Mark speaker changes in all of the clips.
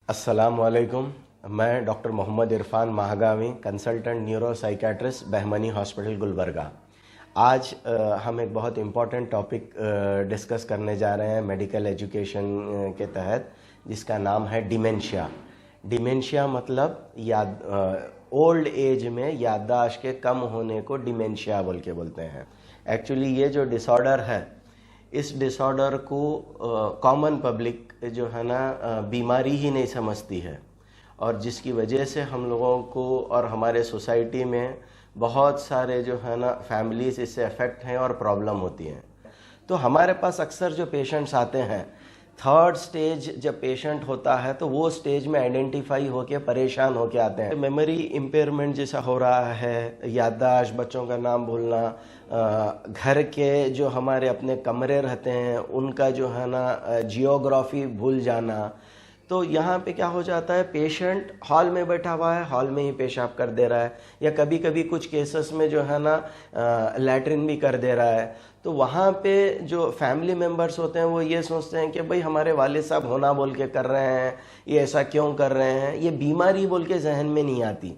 Speaker 1: अस्सलाम वालेकुम। मैं doctor Mohammad Irfan Mahagavi, consultant neuro psychiatrist, Bahmani hospital Gulbarga. आज हम एक बहुत इम्पॉर्टेंट टॉपिक डिस्कस करने जा रहे हैं मेडिकल एजुकेशन के तहत, जिसका नाम है डिमेंशिया। डिमेंशिया मतलब ओल्ड एज में याददाश्त के कम होने को डिमेंशिया बोल के बोलते हैं। एक्चुअली ये जो डिसऑर्डर है, इस डिसऑर्डर को कॉमन पब्लिक जो है ना बीमारी ही नहीं समझती है, और जिसकी वजह से हम लोगों को और हमारे सोसाइटी में बहुत सारे जो है ना फैमिलीज इससे अफेक्ट हैं और प्रॉब्लम होती हैं। तो हमारे पास अक्सर जो पेशेंट्स आते हैं, थर्ड स्टेज जब पेशेंट होता है तो वो स्टेज में आइडेंटिफाई होके परेशान होके आते हैं। मेमोरी इम्पेयरमेंट जैसा हो रहा है, याददाश्त, बच्चों का नाम भूलना, घर के जो हमारे अपने कमरे रहते हैं उनका जो है ना जियोग्राफी भूल जाना। तो यहाँ पे क्या हो जाता है, पेशेंट हॉल में बैठा हुआ है, हॉल में ही पेशाब कर दे रहा है, या कभी कभी कुछ केसेस में जो है ना लैट्रिन भी कर दे रहा है। तो वहाँ पे जो फैमिली मेम्बर्स होते हैं वो ये सोचते हैं कि भाई हमारे वालिद साहब होना बोल के कर रहे हैं, ये ऐसा क्यों कर रहे हैं, ये बीमारी बोल के जहन में नहीं आती।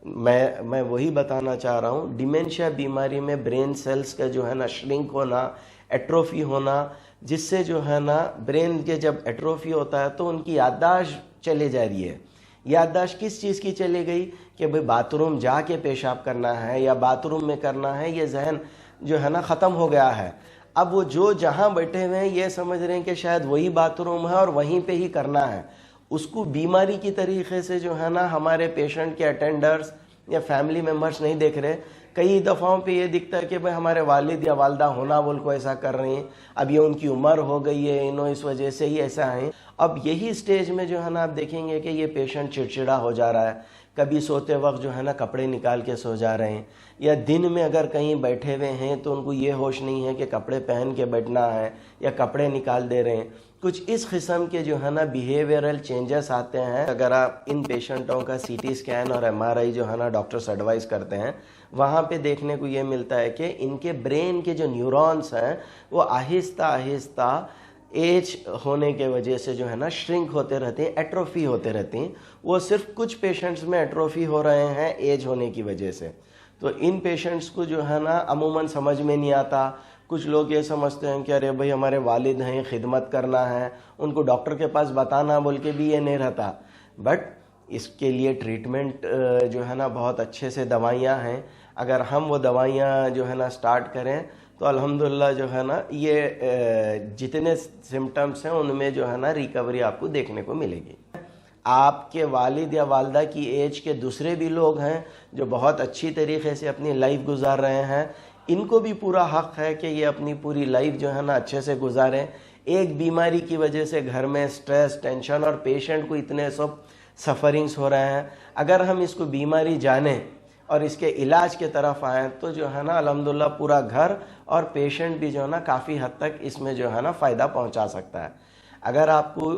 Speaker 1: मैं वही बताना चाह रहा हूँ, डिमेंशिया बीमारी में ब्रेन सेल्स का जो है ना श्रिंक होना, एट्रोफी होना, जिससे जो है ना ब्रेन के जब एट्रोफी होता है तो उनकी याददाश्त चली जा रही है। याददाश्त किस चीज़ की चली गई कि भाई बाथरूम जाके पेशाब करना है या बाथरूम में करना है, ये जहन जो है ना ख़त्म हो गया है। अब वो जो जहाँ बैठे हुए हैं ये समझ रहे हैं कि शायद वही बाथरूम है और वहीं पे ही करना है। उसको बीमारी की तरीके से जो है ना हमारे पेशेंट के अटेंडर्स या फैमिली मेम्बर्स नहीं देख रहे। कई दफ़ाओं पे ये दिखता है कि भाई हमारे वालिद या वालदा होना बोल को ऐसा कर रही हैं, अब ये उनकी उम्र हो गई है, इन्हों इस वजह से ही ऐसा है। अब यही स्टेज में जो है ना आप देखेंगे कि ये पेशेंट चिड़चिड़ा हो जा रहा है, कभी सोते वक्त जो है ना कपड़े निकाल के सो जा रहे हैं, या दिन में अगर कहीं बैठे हुए हैं तो उनको ये होश नहीं है कि कपड़े पहन के बैठना है या कपड़े निकाल दे रहे हैं। कुछ इस किस्म के जो है ना बिहेवियरल चेंजेस आते हैं। अगर आप इन पेशेंटों का सीटी स्कैन और एमआरआई जो है ना डॉक्टर्स एडवाइस करते हैं, वहाँ पे देखने को ये मिलता है कि इनके ब्रेन के जो न्यूरॉन्स हैं वो आहिस्ता आहिस्ता एज होने के वजह से जो है ना श्रिंक होते रहते हैं, एट्रोफी होते रहते हैं। वो सिर्फ कुछ पेशेंट्स में एट्रोफी हो रहे हैं एज होने की वजह से। तो इन पेशेंट्स को जो है ना अमूमन समझ में नहीं आता। कुछ लोग ये समझते हैं कि अरे भाई हमारे वालिद हैं, खिदमत करना है, उनको डॉक्टर के पास बताना बोल के भी ये नहीं रहता। बट इसके लिए ट्रीटमेंट जो है ना बहुत अच्छे से दवाइयाँ हैं। अगर हम वो दवाइयाँ जो है ना स्टार्ट करें तो अल्हम्दुलिल्लाह जो है ना ये जितने सिम्टम्स हैं उनमें जो है ना रिकवरी आपको देखने को मिलेगी। आपके वालिद या वालदा की एज के दूसरे भी लोग हैं जो बहुत अच्छी तरीके से अपनी लाइफ गुजार रहे हैं, इनको भी पूरा हक है कि ये अपनी पूरी लाइफ जो है ना अच्छे से गुजारें। एक बीमारी की वजह से घर में स्ट्रेस, टेंशन और पेशेंट को इतने सब सफरिंग्स हो रहे हैं। अगर हम इसको बीमारी जानें और इसके इलाज के तरफ आएँ तो जो है ना अल्हम्दुलिल्लाह पूरा घर और पेशेंट भी जो है ना काफ़ी हद तक इसमें जो है ना फ़ायदा पहुंचा सकता है। अगर आपको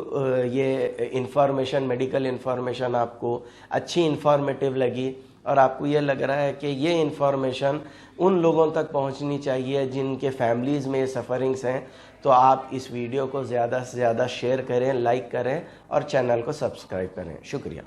Speaker 1: ये इन्फॉर्मेशन, मेडिकल इन्फॉर्मेशन आपको अच्छी इन्फॉर्मेटिव लगी और आपको ये लग रहा है कि ये इन्फॉर्मेशन उन लोगों तक पहुंचनी चाहिए जिनके फैमिलीज़ में ये सफ़रिंग्स हैं, तो आप इस वीडियो को ज़्यादा से ज़्यादा शेयर करें, लाइक करें और चैनल को सब्सक्राइब करें। शुक्रिया।